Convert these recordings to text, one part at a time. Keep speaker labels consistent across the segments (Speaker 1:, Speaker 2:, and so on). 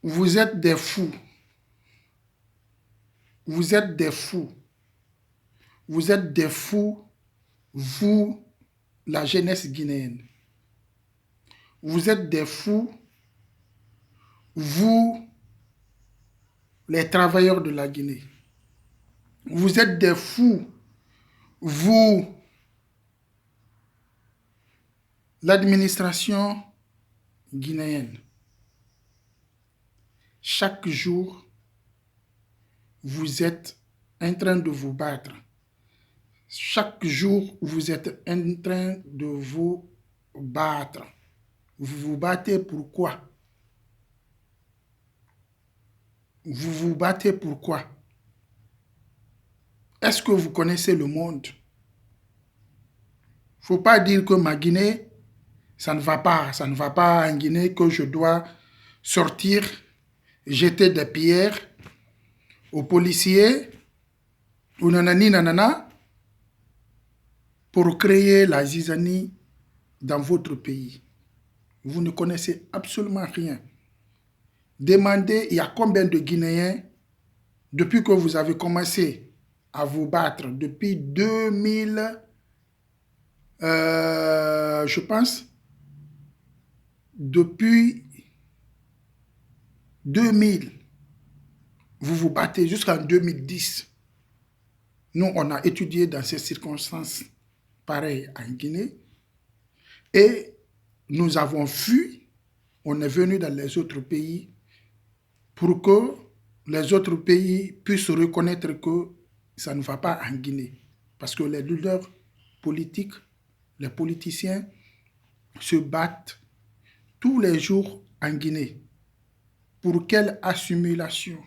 Speaker 1: Vous êtes des fous. Vous êtes des fous. Vous êtes des fous, vous, la jeunesse guinéenne. Vous êtes des fous, vous, les travailleurs de la Guinée. Vous êtes des fous, vous, l'administration guinéenne. Chaque jour, vous êtes en train de vous battre. Chaque jour, vous êtes en train de vous battre. Vous vous battez pourquoi? Vous vous battez pourquoi? Est-ce que vous connaissez le monde? Il ne faut pas dire que ma Guinée, ça ne va pas en Guinée, que je dois sortir, jeter des pierres aux policiers, ou nanani nanana, pour créer la zizanie dans votre pays. Vous ne connaissez absolument rien. Demandez, il y a combien de Guinéens, depuis que vous avez commencé à vous battre, depuis 2000, je pense, depuis 2000, vous vous battez jusqu'en 2010. Nous, on a étudié dans ces circonstances pareilles en Guinée et nous avons fui, on est venu dans les autres pays pour que les autres pays puissent reconnaître que ça ne va pas en Guinée. Parce que les leaders politiques, les politiciens se battent tous les jours en Guinée. Pour quelle assimilation?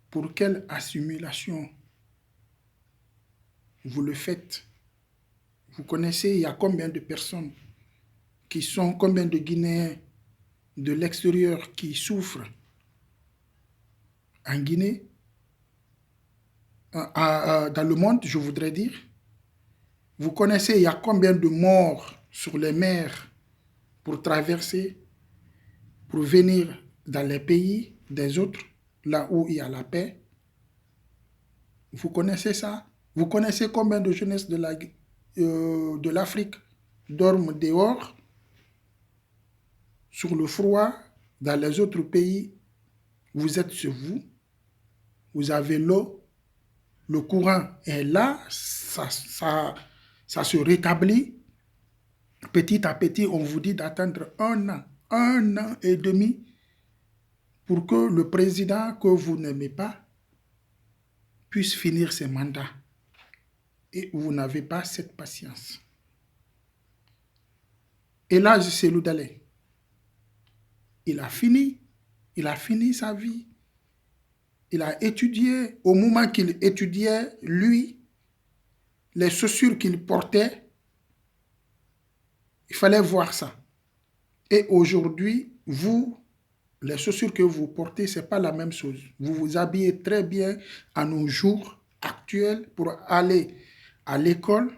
Speaker 1: Pour quelle assimilation vous le faites? Vous connaissez, il y a combien de personnes qui sont, combien de Guinéens de l'extérieur qui souffrent en Guinée, dans le monde, je voudrais dire. Vous connaissez, il y a combien de morts sur les mers pour traverser, pour venir dans les pays des autres, là où il y a la paix. Vous connaissez ça? Vous connaissez combien de jeunesse de l'Afrique dorment dehors, sur le froid, dans les autres pays? Vous êtes chez vous, vous avez l'eau, le courant est là, ça se rétablit. Petit à petit, on vous dit d'attendre un an et demi pour que le président que vous n'aimez pas puisse finir ses mandats. Et vous n'avez pas cette patience. Et là, c'est Loudalé. Il a fini sa vie. Il a étudié, au moment qu'il étudiait, lui, les chaussures qu'il portait, il fallait voir ça. Et aujourd'hui, vous, les chaussures que vous portez, ce n'est pas la même chose. Vous vous habillez très bien à nos jours actuels pour aller à l'école,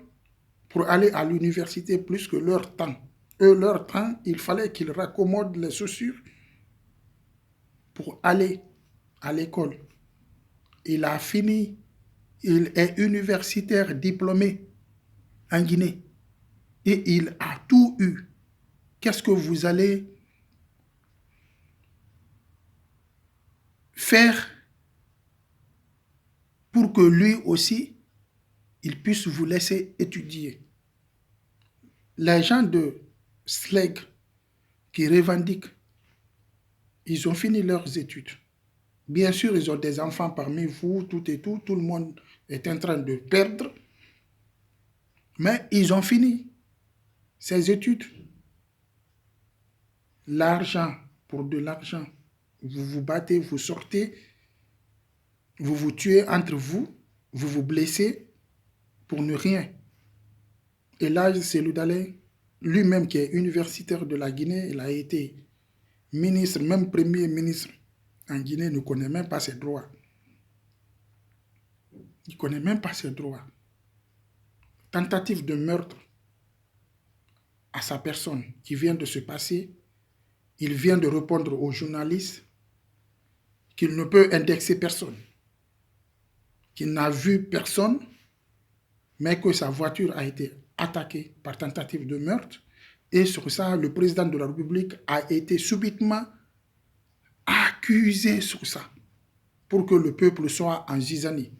Speaker 1: pour aller à l'université plus que leur temps. Eux, leur temps, il fallait qu'ils raccommodent les chaussures pour aller à l'école. Il a fini, il est universitaire diplômé en Guinée et il a tout eu. Qu'est-ce que vous allez faire pour que lui aussi, il puisse vous laisser étudier? Les gens de SLEG qui revendiquent, ils ont fini leurs études. Bien sûr, ils ont des enfants parmi vous, tout et tout le monde est en train de perdre, mais ils ont fini ces études. L'argent, pour de l'argent, vous vous battez, vous sortez, vous vous tuez entre vous, vous vous blessez pour ne rien. Et là, c'est Loudalé, lui-même qui est universitaire de la Guinée, il a été ministre, même premier ministre en Guinée, ne connaît même pas ses droits. Il ne connaît même pas ses droits. Tentative de meurtre à sa personne qui vient de se passer il vient de répondre aux journalistes qu'il ne peut indexer personne, qu'il n'a vu personne, mais que sa voiture a été attaquée par tentative de meurtre. Et sur ça, le président de la République a été subitement accusé sur ça, pour que le peuple soit en zizanie.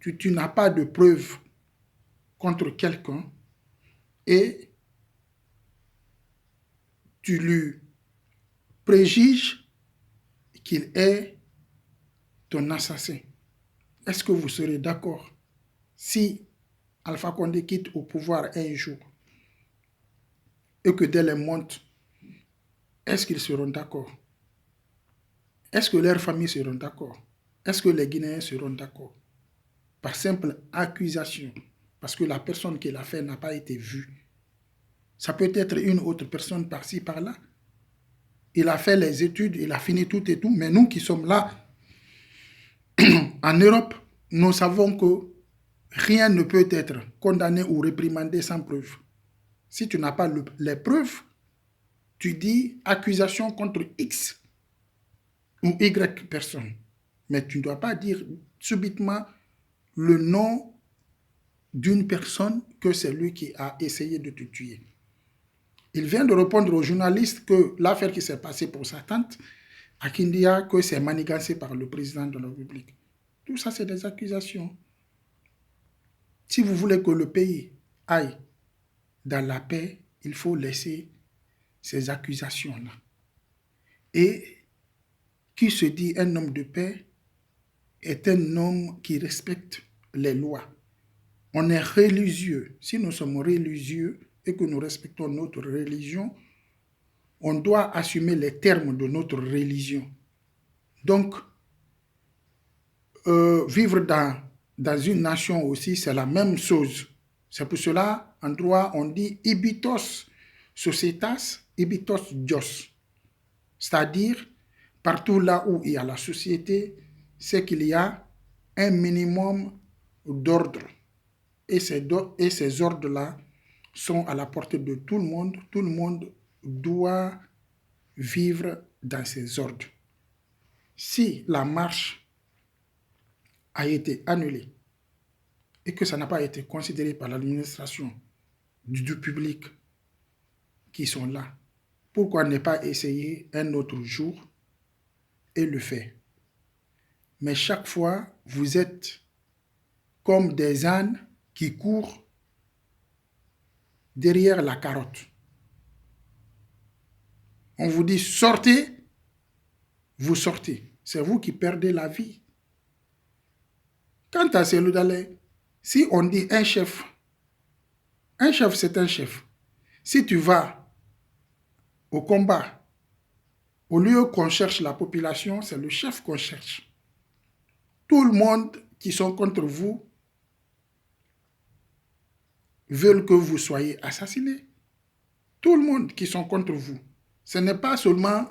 Speaker 1: Tu n'as pas de preuves contre quelqu'un et tu lui préjuges qu'il est ton assassin. Est-ce que vous serez d'accord si Alpha Condé quitte au pouvoir un jour et que Délé monte, est-ce qu'ils seront d'accord? Est-ce que leurs familles seront d'accord? Est-ce que les Guinéens seront d'accord? Par simple accusation, parce que la personne qui l'a fait n'a pas été vue. Ça peut être une autre personne par-ci, par-là. Il a fait les études, il a fini tout et tout, mais nous qui sommes là, en Europe, nous savons que rien ne peut être condamné ou réprimandé sans preuve. Si tu n'as pas les preuves, tu dis accusation contre X ou Y personne. Mais tu ne dois pas dire subitement le nom d'une personne que c'est lui qui a essayé de te tuer. Il vient de répondre aux journalistes que l'affaire qui s'est passée pour sa tante à Kindia, que c'est manigancé par le président de la République. Tout ça, c'est des accusations. Si vous voulez que le pays aille dans la paix, il faut laisser ces accusations-là. Et qui se dit un homme de paix est un homme qui respecte les lois. On est religieux. Si nous sommes religieux et que nous respectons notre religion, on doit assumer les termes de notre religion. Donc, vivre dans une nation aussi, c'est la même chose. C'est pour cela, en droit, on dit ibitos societas, ibitos dios. C'est-à-dire, partout là où il y a la société, c'est qu'il y a un minimum d'ordre. Et ces ordres-là sont à la portée de tout le monde. Tout le monde doit vivre dans ces ordres. Si la marche a été annulée et que ça n'a pas été considéré par l'administration du public qui sont là, pourquoi ne pas essayer un autre jour et le faire? Mais chaque fois, vous êtes comme des ânes qui courent derrière la carotte. On vous dit sortez, vous sortez. C'est vous qui perdez la vie. Quant à Cellou Dalein, si on dit un chef c'est un chef. Si tu vas au combat, au lieu qu'on cherche la population, c'est le chef qu'on cherche. Tout le monde qui sont contre vous veulent que vous soyez assassinés. Tout le monde qui sont contre vous. Ce n'est pas seulement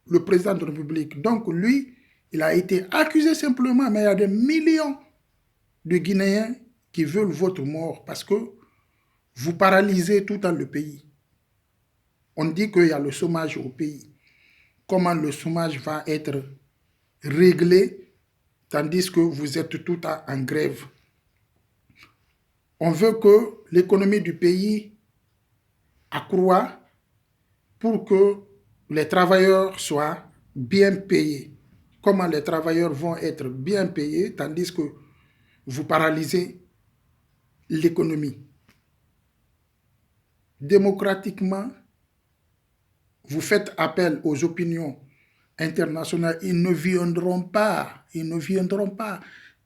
Speaker 1: le président de la République. Donc lui, il a été accusé simplement, mais il y a des millions de Guinéens qui veulent votre mort parce que vous paralysez tout dans le pays. On dit qu'il y a le chômage au pays. Comment le chômage va être réglé tandis que vous êtes tout en grève? On veut que l'économie du pays accroît pour que les travailleurs soient bien payés. Comment les travailleurs vont être bien payés tandis que vous paralysez l'économie? Démocratiquement, vous faites appel aux opinions internationales. Ils ne viendront pas.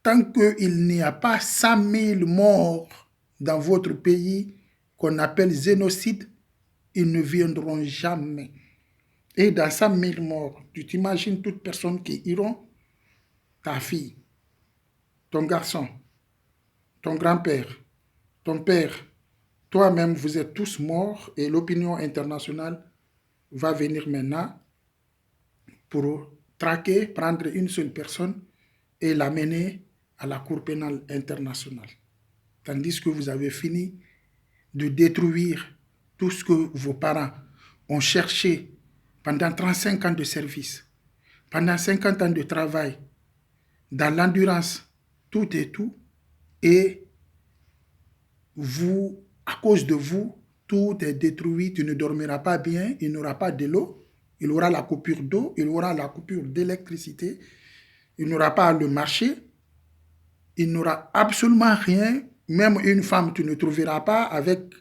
Speaker 1: Tant qu'il n'y a pas 100 000 morts dans votre pays qu'on appelle génocide, ils ne viendront jamais. Et dans 100 000 morts, tu t'imagines toutes personnes qui iront, ta fille, ton garçon, ton grand-père, ton père, toi-même, vous êtes tous morts et l'opinion internationale va venir maintenant pour traquer, prendre une seule personne et l'amener à la Cour pénale internationale. Tandis que vous avez fini de détruire tout ce que vos parents ont cherché pendant 35 ans de service, pendant 50 ans de travail, dans l'endurance, tout et tout, et vous, à cause de vous, tout est détruit, tu ne dormiras pas bien, il n'aura pas de l'eau, il aura la coupure d'eau, il aura la coupure d'électricité, il n'aura pas le marché, il n'aura absolument rien, même une femme tu ne trouveras pas avec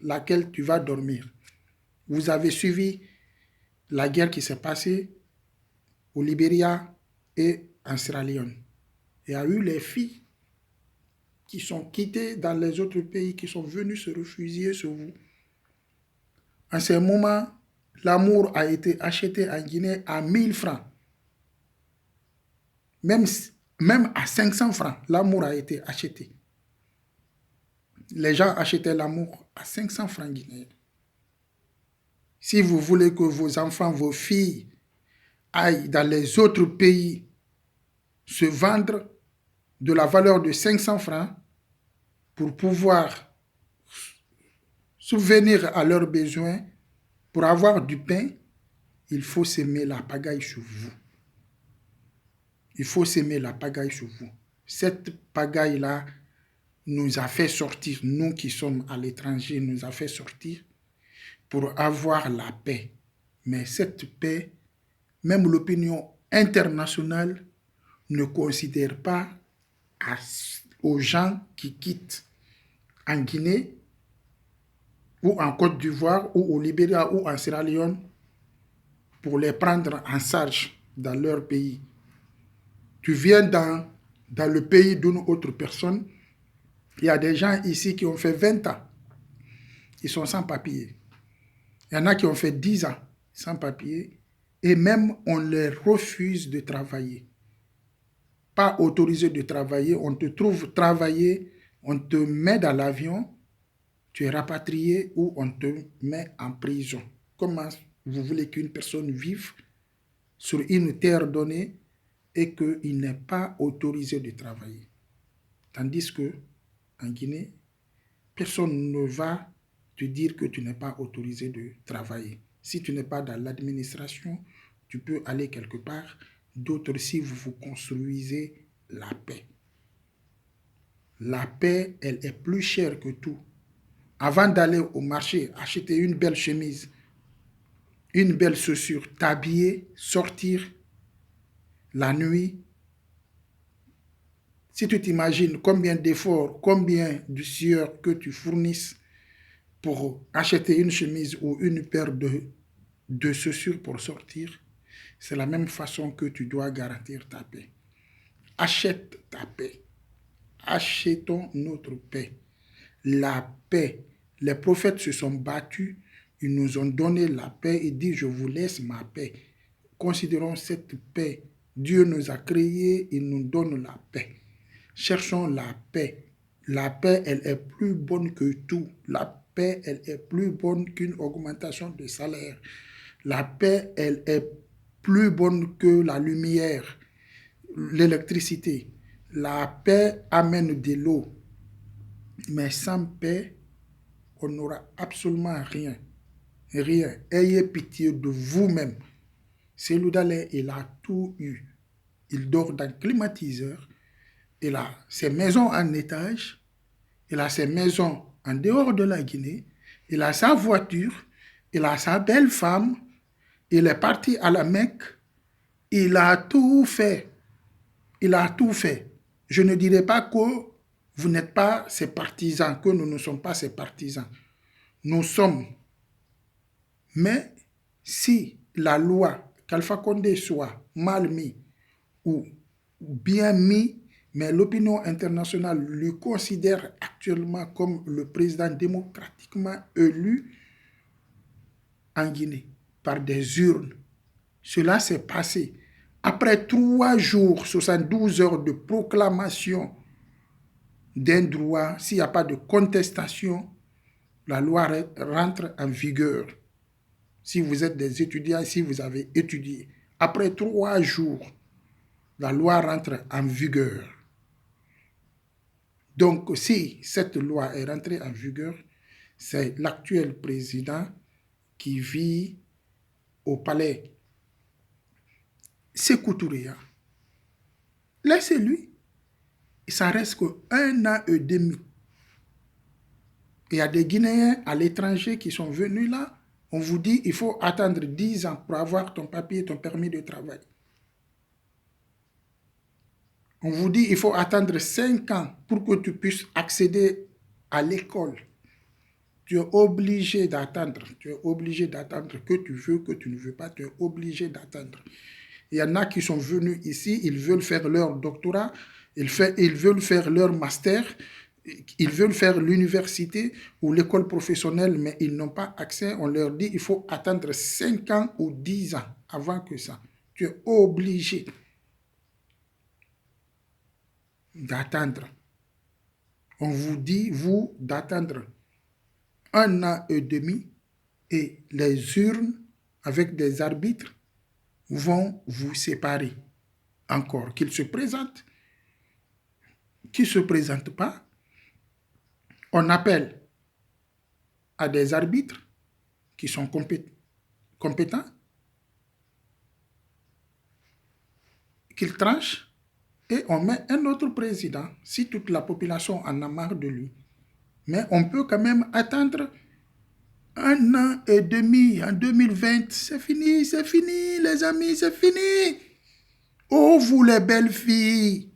Speaker 1: laquelle tu vas dormir. Vous avez suivi la guerre qui s'est passée au Libéria et en Sierra Leone. Il y a eu les filles qui sont quittées dans les autres pays, qui sont venues se réfugier sur vous. En ce moment, l'amour a été acheté en Guinée à 1000 francs. Même à 500 francs, l'amour a été acheté. Les gens achetaient l'amour à 500 francs guinéens. Si vous voulez que vos enfants, vos filles aillent dans les autres pays se vendre de la valeur de 500 francs pour pouvoir subvenir à leurs besoins, pour avoir du pain, il faut semer la pagaille sur vous. Il faut semer la pagaille sur vous. Cette pagaille-là nous a fait sortir, nous qui sommes à l'étranger, nous a fait sortir pour avoir la paix. Mais cette paix, même l'opinion internationale ne considère pas aux gens qui quittent en Guinée ou en Côte d'Ivoire ou au Libéria ou en Sierra Leone pour les prendre en charge dans leur pays. Tu viens dans le pays d'une autre personne, il y a des gens ici qui ont fait 20 ans, ils sont sans papier. Il y en a qui ont fait 10 ans sans papier et même on leur refuse de travailler. Pas autorisé de travailler, on te trouve travailler, on te met dans l'avion, tu es rapatrié ou on te met en prison. Comment vous voulez qu'une personne vive sur une terre donnée et qu'il n'est pas autorisé de travailler? Tandis que en Guinée, personne ne va te dire que tu n'es pas autorisé de travailler. Si tu n'es pas dans l'administration, tu peux aller quelque part. D'autres, si vous construisez la paix. La paix, elle est plus chère que tout. Avant d'aller au marché, acheter une belle chemise, une belle chaussure, t'habiller, sortir la nuit. Si tu t'imagines combien d'efforts, combien de sueur que tu fournisses pour acheter une chemise ou une paire de chaussures pour sortir, c'est la même façon que tu dois garantir ta paix. Achète ta paix. Achetons notre paix. La paix. Les prophètes se sont battus, ils nous ont donné la paix et dit, je vous laisse ma paix. Considérons cette paix. Dieu nous a créés, il nous donne la paix. Cherchons la paix. La paix, elle est plus bonne que tout. La paix, elle est plus bonne qu'une augmentation de salaire. La paix, elle est plus bonne que la lumière, l'électricité. La paix amène de l'eau. Mais sans paix, on n'aura absolument rien. Rien. Ayez pitié de vous-même. Cellou Dalein, il a tout eu. Il dort dans le climatiseur. Il a ses maisons en étage. Il a ses maisons en dehors de la Guinée. Il a sa voiture. Il a sa belle femme. Il est parti à la Mecque. Il a tout fait. Il a tout fait. Je ne dirais pas que vous n'êtes pas ses partisans, que nous ne sommes pas ses partisans. Nous sommes. Mais si la loi qu'Alpha Condé soit mal mise ou bien mise, mais l'opinion internationale le considère actuellement comme le président démocratiquement élu en Guinée par des urnes. Cela s'est passé. Après 3 jours, 72 heures de proclamation d'un droit, s'il n'y a pas de contestation, la loi rentre en vigueur. Si vous êtes des étudiants, si vous avez étudié, après 3 jours, la loi rentre en vigueur. Donc, si cette loi est rentrée en vigueur, c'est l'actuel président qui vit au palais Sékou Touré, laissez-lui. Ça reste qu'un an et demi. Il y a des Guinéens à l'étranger qui sont venus là. On vous dit il faut attendre 10 ans pour avoir ton papier, ton permis de travail. On vous dit il faut attendre 5 ans pour que tu puisses accéder à l'école. Tu es obligé d'attendre. Tu es obligé d'attendre que tu veux, que tu ne veux pas. Tu es obligé d'attendre. Il y en a qui sont venus ici, ils veulent faire leur doctorat, ils veulent faire leur master, ils veulent faire l'université ou l'école professionnelle, mais ils n'ont pas accès. On leur dit il faut attendre 5 ans ou 10 ans avant que ça. Tu es obligé d'attendre. On vous dit, vous, d'attendre 1 an et demi et les urnes avec des arbitres vont vous séparer. Encore qu'ils se présentent, qui ne se présentent pas, on appelle à des arbitres qui sont compétents, qu'ils tranchent et on met un autre président si toute la population en a marre de lui. Mais on peut quand même attendre 1 an et demi en 2020. C'est fini, les amis, c'est fini. Oh, vous les belles filles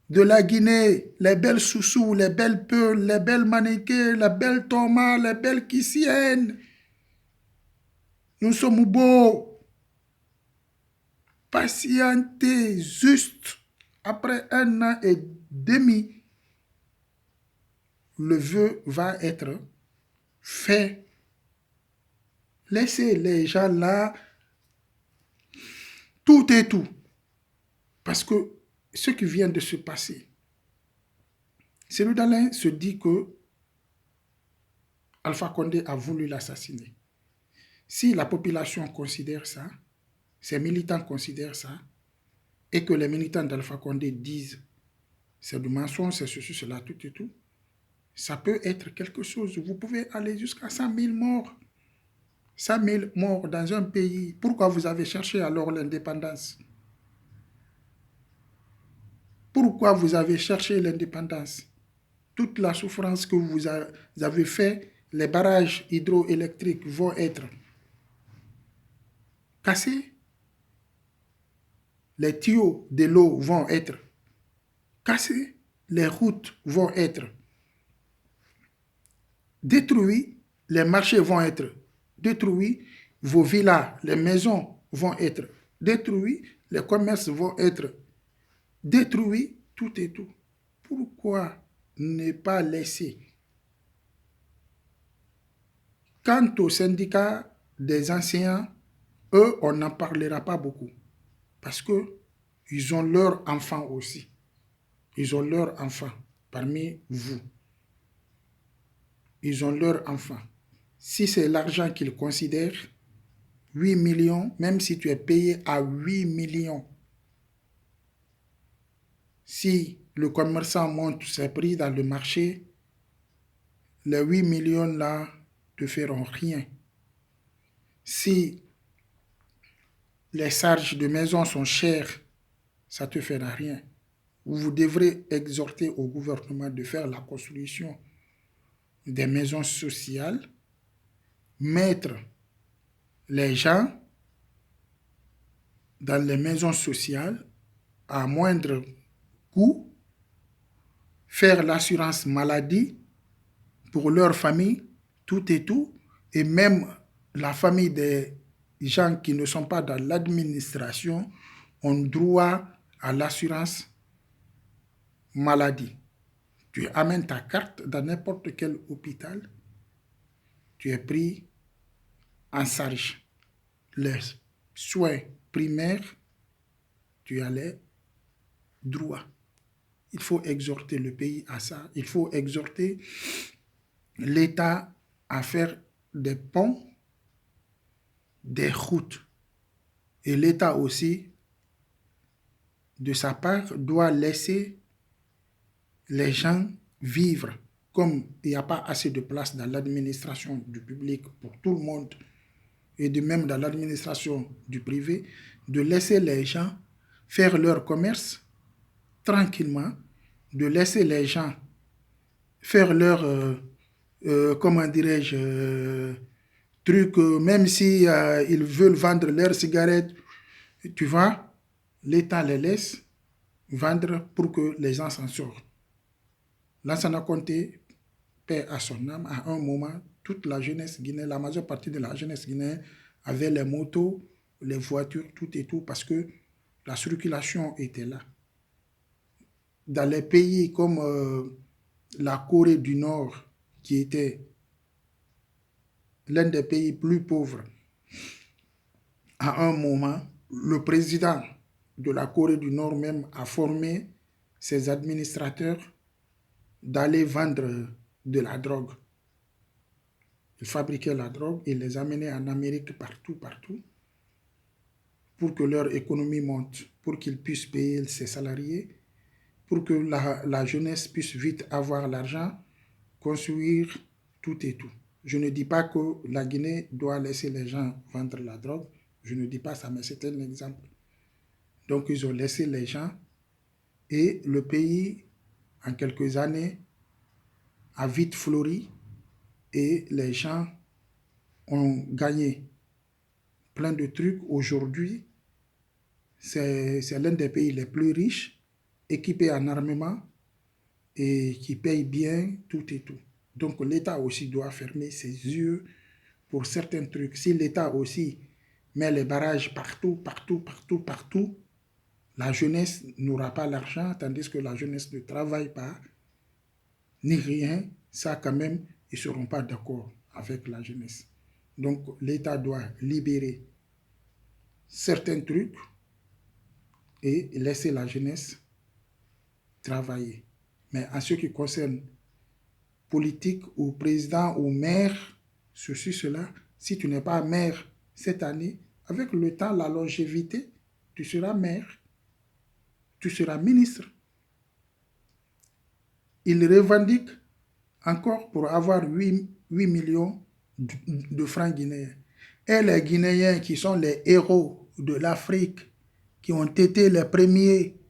Speaker 1: de la Guinée, les belles Soussou, les belles Peuls, les belles Maniquées, les belles Thomas, les belles Kissiennes. Nous sommes beaux. Patientez juste. Après 1 an et demi, le vœu va être fait. Laissez les gens là, tout et tout. Parce que ce qui vient de se passer, Cellou Dalein se dit que Alpha Condé a voulu l'assassiner. Si la population considère ça, ses militants considèrent ça, et que les militants d'Alpha Condé disent c'est du mensonge, c'est ceci, cela, tout et tout, ça peut être quelque chose. Vous pouvez aller jusqu'à 100 000 morts. 100 000 morts dans un pays. Pourquoi vous avez cherché alors l'indépendance? Pourquoi vous avez cherché l'indépendance? Toute la souffrance que vous avez fait, les barrages hydroélectriques vont être cassés. Les tuyaux de l'eau vont être cassés. Les routes vont être détruites. Les marchés vont être détruits. Vos villas, les maisons vont être détruites. Les commerces vont être détruits. Tout et tout. Pourquoi ne pas laisser? Quant aux syndicats des enseignants, eux, on n'en parlera pas beaucoup. Parce qu'ils ont leurs enfants aussi. Ils ont leurs enfants parmi vous. Ils ont leurs enfants. Si c'est l'argent qu'ils considèrent, 8 millions, même si tu es payé à 8 millions, si le commerçant monte ses prix dans le marché, les 8 millions là ne te feront rien. Si les charges de maison sont chères, ça ne te fera rien. Vous devrez exhorter au gouvernement de faire la construction des maisons sociales, mettre les gens dans les maisons sociales à moindre coût, faire l'assurance maladie pour leur famille, tout et tout, et même la famille des gens qui ne sont pas dans l'administration ont droit à l'assurance maladie. Tu amènes ta carte dans n'importe quel hôpital, tu es pris en charge. Les soins primaires, tu as les droits. Il faut exhorter le pays à ça. Il faut exhorter l'État à faire des ponts, des routes. Et l'État aussi, de sa part, doit laisser les gens vivre. Comme il n'y a pas assez de place dans l'administration du public pour tout le monde, et de même dans l'administration du privé, de laisser les gens faire leur commerce tranquillement, de laisser les gens faire leur, comment dirais-je, truc, même si ils veulent vendre leurs cigarettes, tu vois, l'État les laisse vendre pour que les gens s'en sortent. Lansana Conté, paix à son âme, à un moment, toute la jeunesse guinéenne, la majeure partie de la jeunesse guinéenne avait les motos, les voitures, tout et tout, parce que la circulation était là. Dans les pays comme la Corée du Nord, qui était l'un des pays plus pauvres, à un moment, le président de la Corée du Nord même a formé ses administrateurs d'aller vendre de la drogue. Ils fabriquaient la drogue et les amenaient en Amérique partout, partout, pour que leur économie monte, pour qu'ils puissent payer ses salariés, pour que la jeunesse puisse vite avoir l'argent, construire tout et tout. Je ne dis pas que la Guinée doit laisser les gens vendre la drogue, je ne dis pas ça, mais c'est un exemple. Donc ils ont laissé les gens et le pays, en quelques années, a vite fleuri et les gens ont gagné plein de trucs. Aujourd'hui, c'est l'un des pays les plus riches, équipés en armement et qui paye bien tout et tout. Donc l'État aussi doit fermer ses yeux pour certains trucs. Si l'État aussi met les barrages partout, partout, partout, partout, la jeunesse n'aura pas l'argent, tandis que la jeunesse ne travaille pas, ni rien, ça quand même, ils ne seront pas d'accord avec la jeunesse. Donc l'État doit libérer certains trucs et laisser la jeunesse travailler. Mais en ce qui concerne politique ou président ou maire, ceci, cela, si tu n'es pas maire cette année, avec le temps, la longévité, tu seras maire, tu seras ministre. Il revendique encore pour avoir 8 millions de francs guinéens. Et les Guinéens qui sont les héros de l'Afrique, qui ont été les premiers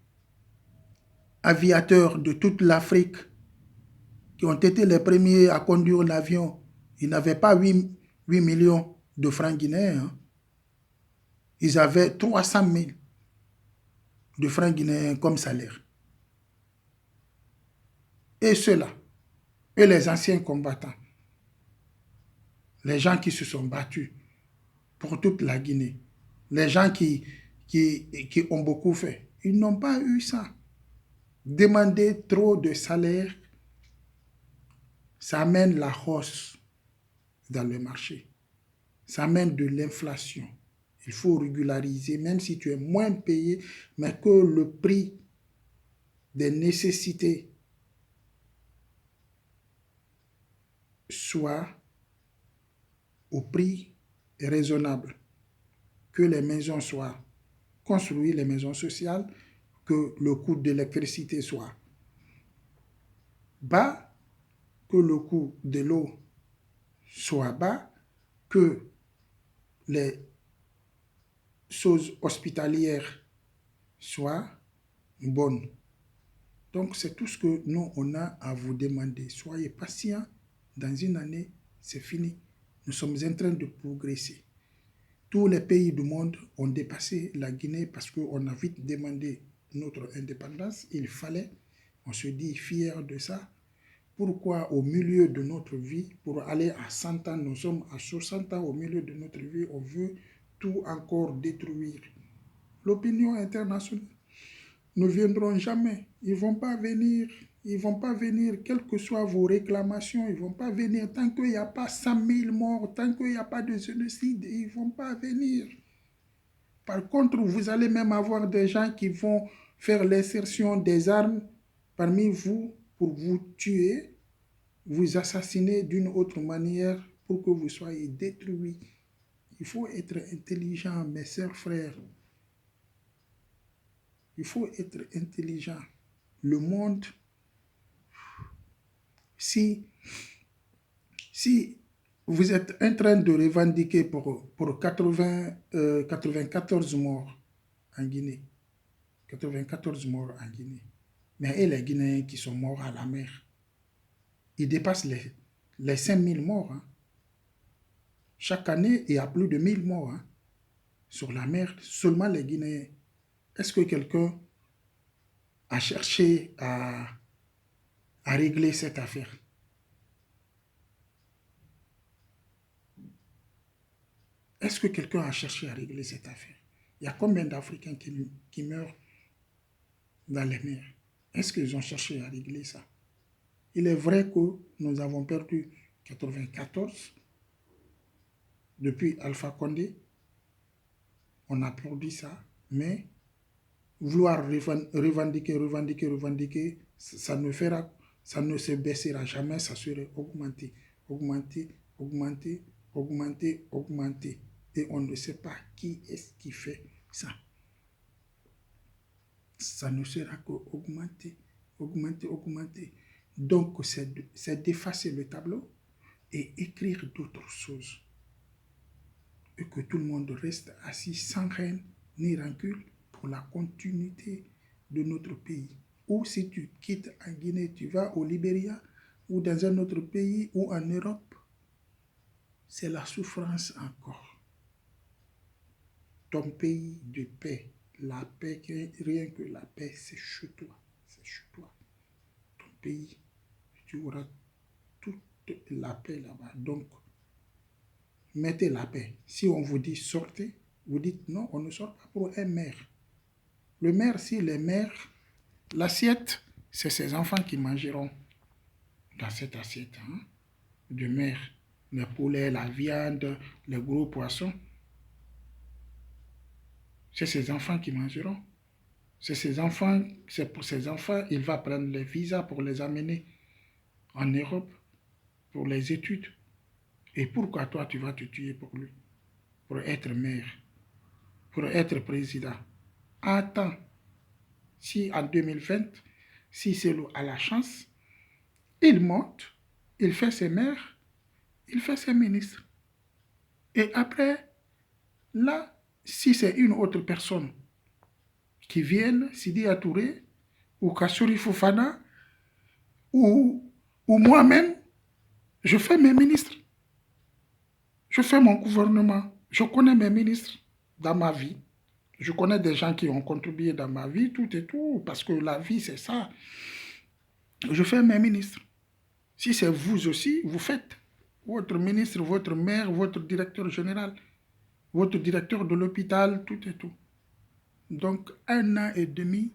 Speaker 1: aviateurs de toute l'Afrique, qui ont été les premiers à conduire l'avion, ils n'avaient pas 8 millions de francs guinéens. Hein. Ils avaient 300 000 de francs guinéens comme salaire. Et ceux-là, et les anciens combattants, les gens qui se sont battus pour toute la Guinée, les gens qui ont beaucoup fait, ils n'ont pas eu ça. Demander trop de salaire, ça amène la hausse dans le marché. Ça amène de l'inflation. Il faut régulariser, même si tu es moins payé, mais que le prix des nécessités soit au prix raisonnable. Que les maisons soient construites, les maisons sociales, que le coût de l'électricité soit bas, que le coût de l'eau soit bas, que les choses hospitalières soient bonnes. Donc, c'est tout ce que nous, on a à vous demander. Soyez patients. Dans une année, c'est fini. Nous sommes en train de progresser. Tous les pays du monde ont dépassé la Guinée parce qu'on a vite demandé notre indépendance. Il fallait, on se dit fier de ça. Pourquoi au milieu de notre vie, pour aller à 100 ans, nous sommes à 60 ans, au milieu de notre vie, on veut tout encore détruire. L'opinion internationale ne viendront jamais. Ils ne vont pas venir. Ils ne vont pas venir, quelles que soient vos réclamations, ils ne vont pas venir. Tant qu'il n'y a pas 100 000 morts, tant qu'il n'y a pas de génocide, ils ne vont pas venir. Par contre, vous allez même avoir des gens qui vont faire l'insertion des armes parmi vous pour vous tuer, vous assassiner d'une autre manière pour que vous soyez détruits. Il faut être intelligent, mes chers frères. Il faut être intelligent. Le monde, si Vous êtes en train de revendiquer pour 94 morts en Guinée. 94 morts en Guinée. Mais et les Guinéens qui sont morts à la mer, ils dépassent les 5000 morts. Hein. Chaque année, il y a plus de 1000 morts hein, sur la mer, seulement les Guinéens. Est-ce que quelqu'un a cherché à régler cette affaire? Est-ce que quelqu'un a cherché à régler cette affaire? Il y a combien d'Africains qui meurent dans les mers? Est-ce qu'ils ont cherché à régler ça? Il est vrai que nous avons perdu 94 depuis Alpha Condé. On a perdu ça, mais vouloir revendiquer, ça ne se baissera jamais, ça serait augmenter, augmenter, augmenter, augmenter, augmenter. Et on ne sait pas qui est-ce qui fait ça. Ça ne sera qu'augmenter, augmenter, augmenter. Donc, c'est d'effacer le tableau et écrire d'autres choses. Et que tout le monde reste assis sans haine ni rancune pour la continuité de notre pays. Ou si tu quittes en Guinée, tu vas au Libéria ou dans un autre pays ou en Europe, c'est la souffrance encore. Ton pays de paix, la paix, rien que la paix, c'est chez toi. C'est chez toi. Ton pays, tu auras toute la paix là-bas. Donc, mettez la paix. Si on vous dit sortez, vous dites non, on ne sort pas pour un maire. Le maire, s'il est maire, l'assiette, c'est ses enfants qui mangeront dans cette assiette hein, de maire. Le poulet, la viande, les gros poissons, c'est ses enfants qui mangeront. C'est pour ses enfants, il va prendre les visas pour les amener en Europe pour les études. Et pourquoi toi, tu vas te tuer pour lui? Pour être maire, pour être président. Attends, si en 2020, si c'est à la chance, il monte, il fait ses maires, il fait ses ministres. Et après, là, si c'est une autre personne qui vient, Sidi Touré, ou Kassouri Fofana, ou moi-même, je fais mes ministres. Je fais mon gouvernement. Je connais mes ministres dans ma vie. Je connais des gens qui ont contribué dans ma vie, tout et tout, parce que la vie, c'est ça. Je fais mes ministres. Si c'est vous aussi, vous faites votre ministre, votre maire, votre directeur général, votre directeur de l'hôpital, tout et tout. Donc, 1 an et demi,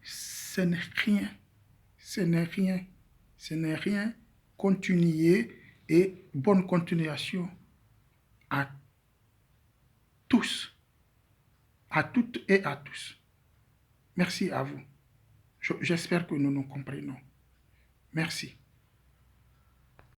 Speaker 1: ce n'est rien. Ce n'est rien. Ce n'est rien. Continuez et bonne continuation à tous, à toutes et à tous. Merci à vous. J'espère que nous nous comprenons. Merci.